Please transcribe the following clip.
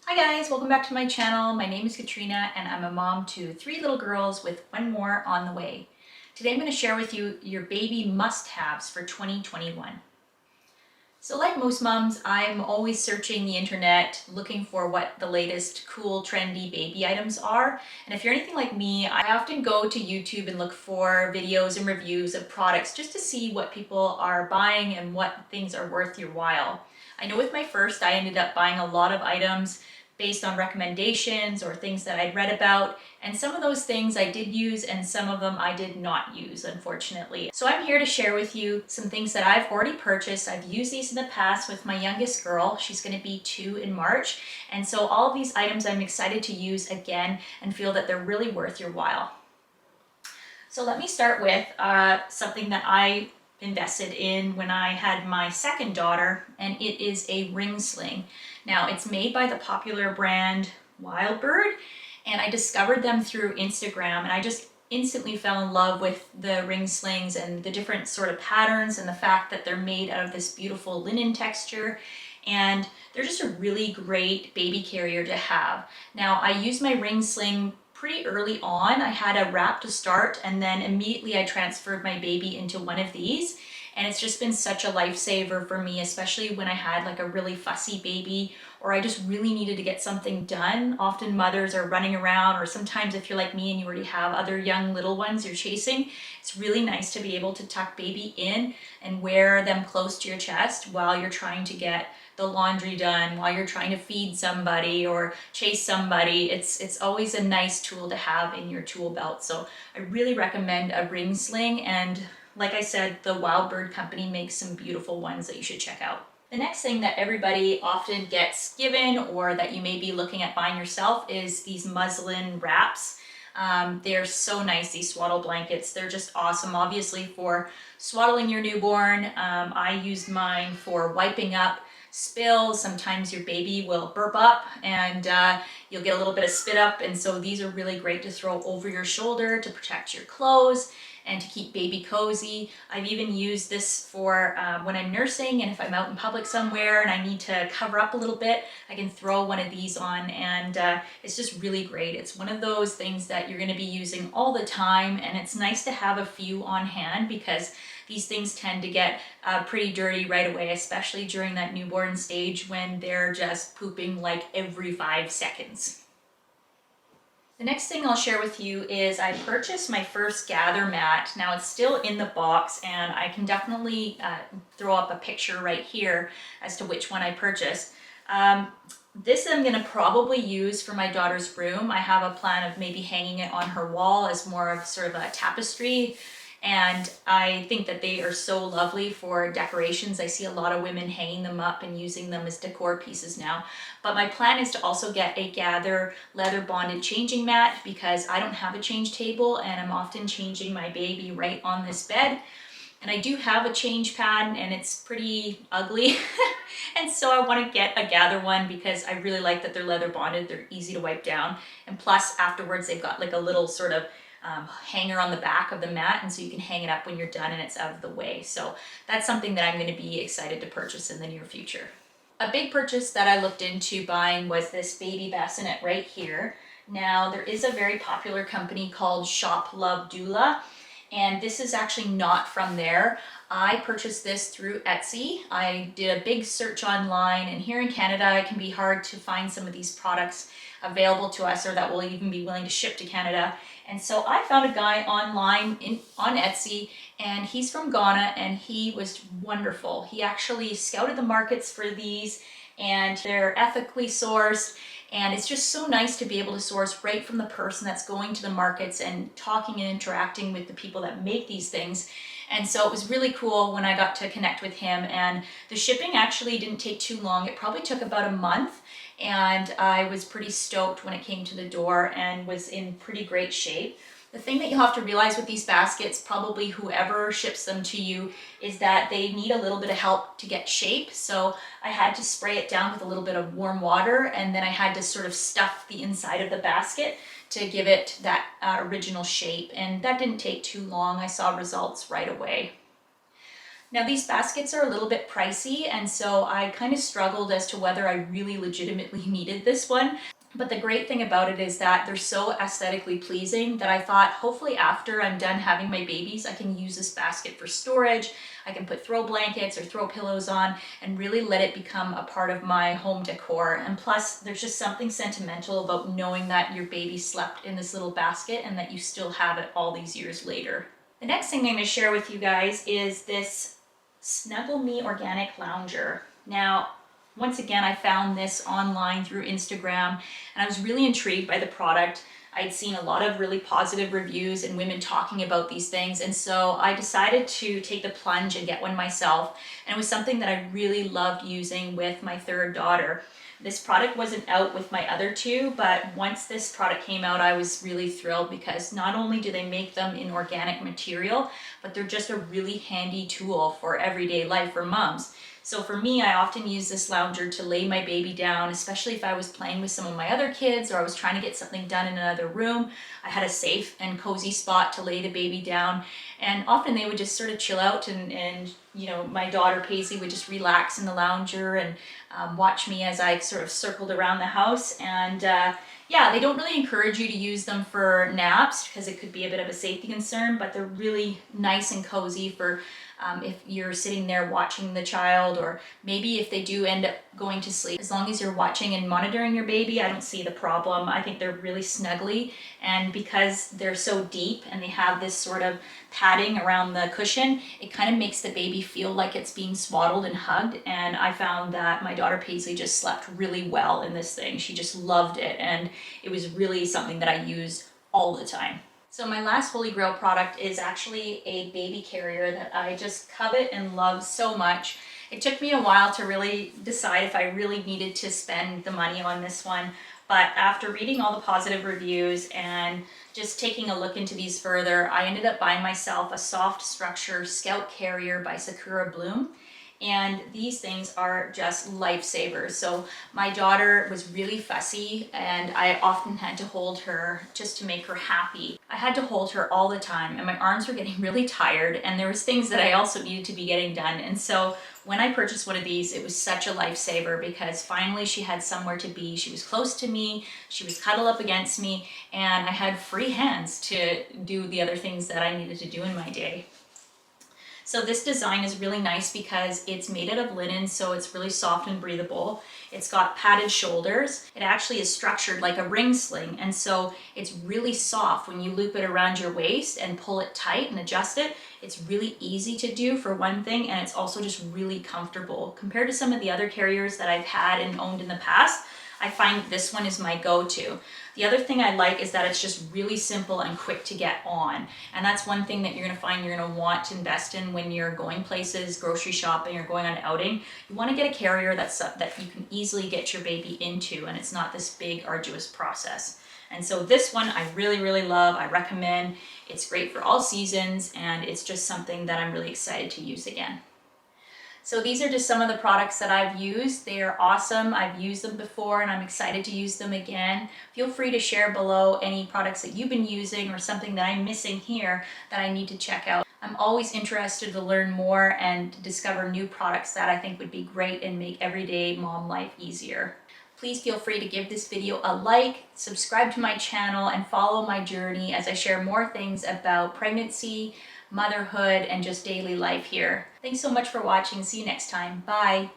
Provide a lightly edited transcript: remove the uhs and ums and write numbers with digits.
Hi guys, welcome back to my channel. My name is Katrina and I'm a mom to 3 little girls with 1 more on the way. Today I'm going to share with you your baby must-haves for 2021. So like most moms, I'm always searching the internet looking for what the latest cool trendy baby items are. And if you're anything like me, I often go to YouTube and look for videos and reviews of products just to see what people are buying and what things are worth your while. I know with my first, I ended up buying a lot of items based on recommendations or things that I'd read about. And some of those things I did use and some of them I did not use, unfortunately. So I'm here to share with you some things that I've already purchased. I've used these in the past with my youngest girl. She's going to be 2 in March. And so all of these items I'm excited to use again and feel that they're really worth your while. So let me start with something that I invested in when I had my second daughter, and it is a ring sling. Now it's made by the popular brand Wildbird, and I discovered them through Instagram, and I just instantly fell in love with the ring slings and the different sort of patterns and the fact that they're made out of this beautiful linen texture, and they're just a really great baby carrier to have. Now I used my ring sling pretty early on. I had a wrap to start and then immediately I transferred my baby into one of these, and it's just been such a lifesaver for me, especially when I had like a really fussy baby or I just really needed to get something done. Often mothers are running around, or sometimes if you're like me and you already have other young little ones you're chasing, it's really nice to be able to tuck baby in and wear them close to your chest while you're trying to get the laundry done, while you're trying to feed somebody or chase somebody. It's always a nice tool to have in your tool belt. So I really recommend a ring sling, and like I said, the Wildbird company makes some beautiful ones that you should check out. The next thing that everybody often gets given or that you may be looking at buying yourself is these muslin wraps. They're so nice, these swaddle blankets. They're just awesome, obviously, for swaddling your newborn. I used mine for wiping up spills. Sometimes your baby will burp up and you'll get a little bit of spit up, and so these are really great to throw over your shoulder to protect your clothes and to keep baby cozy. I've even used this for when I'm nursing, and if I'm out in public somewhere and I need to cover up a little bit, I can throw one of these on, and it's just really great. It's one of those things that you're going to be using all the time, and it's nice to have a few on hand because these things tend to get pretty dirty right away, especially during that newborn stage when they're just pooping like every 5 seconds. The next thing I'll share with you is I purchased my first gather mat. Now it's still in the box, and I can definitely throw up a picture right here as to which one I purchased. This I'm going to probably use for my daughter's room. I have a plan of maybe hanging it on her wall as more of sort of a tapestry, and I think that they are so lovely for decorations. I see a lot of women hanging them up and using them as decor pieces now. But my plan is to also get a Gather leather bonded changing mat because I don't have a change table and I'm often changing my baby right on this bed. And I do have a change pad and it's pretty ugly. And so I want to get a Gather one because I really like that they're leather bonded. They're easy to wipe down. And plus afterwards they've got like a little sort of hanger on the back of the mat, and so you can hang it up when you're done and it's out of the way. So that's something that I'm going to be excited to purchase in the near future. A big purchase that I looked into buying was this baby bassinet right here. Now there is a very popular company called Shop Love Doula, and this is actually not from there. I purchased this through Etsy. I did a big search online, and here in Canada it can be hard to find some of these products available to us or that will even be willing to ship to Canada. And so I found a guy online on Etsy, and he's from Ghana, and he was wonderful. He actually scouted the markets for these, and they're ethically sourced. And it's just so nice to be able to source right from the person that's going to the markets and talking and interacting with the people that make these things. And so it was really cool when I got to connect with him, and the shipping actually didn't take too long. It probably took about a month, and I was pretty stoked when it came to the door and was in pretty great shape. The thing that you'll have to realize with these baskets, probably whoever ships them to you, is that they need a little bit of help to get shape. So I had to spray it down with a little bit of warm water, and then I had to sort of stuff the inside of the basket to give it that original shape. And that didn't take too long. I saw results right away. Now these baskets are a little bit pricey, and so I kind of struggled as to whether I really legitimately needed this one. But the great thing about it is that they're so aesthetically pleasing that I thought hopefully after I'm done having my babies, I can use this basket for storage. I can put throw blankets or throw pillows on and really let it become a part of my home decor. And plus, there's just something sentimental about knowing that your baby slept in this little basket and that you still have it all these years later. The next thing I'm going to share with you guys is this Snuggle Me Organic Lounger. Now, once again, I found this online through Instagram and I was really intrigued by the product. I'd seen a lot of really positive reviews and women talking about these things, and so I decided to take the plunge and get one myself. And it was something that I really loved using with my third daughter. This product wasn't out with my other two, but once this product came out, I was really thrilled because not only do they make them in organic material, but they're just a really handy tool for everyday life for moms. So for me, I often use this lounger to lay my baby down, especially if I was playing with some of my other kids or I was trying to get something done in another room. I had a safe and cozy spot to lay the baby down, and often they would just sort of chill out and you know, my daughter Paisley would just relax in the lounger and watch me as I sort of circled around the house. And yeah, they don't really encourage you to use them for naps because it could be a bit of a safety concern, but they're really nice and cozy for if you're sitting there watching the child, or maybe if they do end up going to sleep. As long as you're watching and monitoring your baby, I don't see the problem. I think they're really snuggly, and because they're so deep and they have this sort of padding around the cushion, it kind of makes the baby feel like it's being swaddled and hugged. And I found that my daughter Paisley just slept really well in this thing. She just loved it, and it was really something that I used all the time. So my last Holy Grail product is actually a baby carrier that I just covet and love so much. It took me a while to really decide if I really needed to spend the money on this one, but after reading all the positive reviews and just taking a look into these further, I ended up buying myself a soft structure Scout Carrier by Sakura Bloom. And these things are just lifesavers. So my daughter was really fussy and I often had to hold her just to make her happy. I had to hold her all the time and my arms were getting really tired, and there was things that I also needed to be getting done. And so when I purchased one of these, it was such a lifesaver because finally she had somewhere to be. She was close to me, she was cuddled up against me, and I had free hands to do the other things that I needed to do in my day. So this design is really nice because it's made out of linen, so it's really soft and breathable. It's got padded shoulders. It actually is structured like a ring sling, and so it's really soft when you loop it around your waist and pull it tight and adjust it. It's really easy to do for one thing, and it's also just really comfortable. Compared to some of the other carriers that I've had and owned in the past, I find this one is my go-to. The other thing I like is that it's just really simple and quick to get on. And that's one thing that you're gonna find you're gonna want to invest in when you're going places, grocery shopping, or going on an outing. You wanna get a carrier that you can easily get your baby into, and it's not this big, arduous process. And so this one I really, really love. I recommend. It's great for all seasons, and it's just something that I'm really excited to use again. So these are just some of the products that I've used. They are awesome. I've used them before and I'm excited to use them again. Feel free to share below any products that you've been using or something that I'm missing here that I need to check out. I'm always interested to learn more and discover new products that I think would be great and make everyday mom life easier. Please feel free to give this video a like, subscribe to my channel, and follow my journey as I share more things about pregnancy, motherhood, and just daily life here. Thanks so much for watching. See you next time. Bye.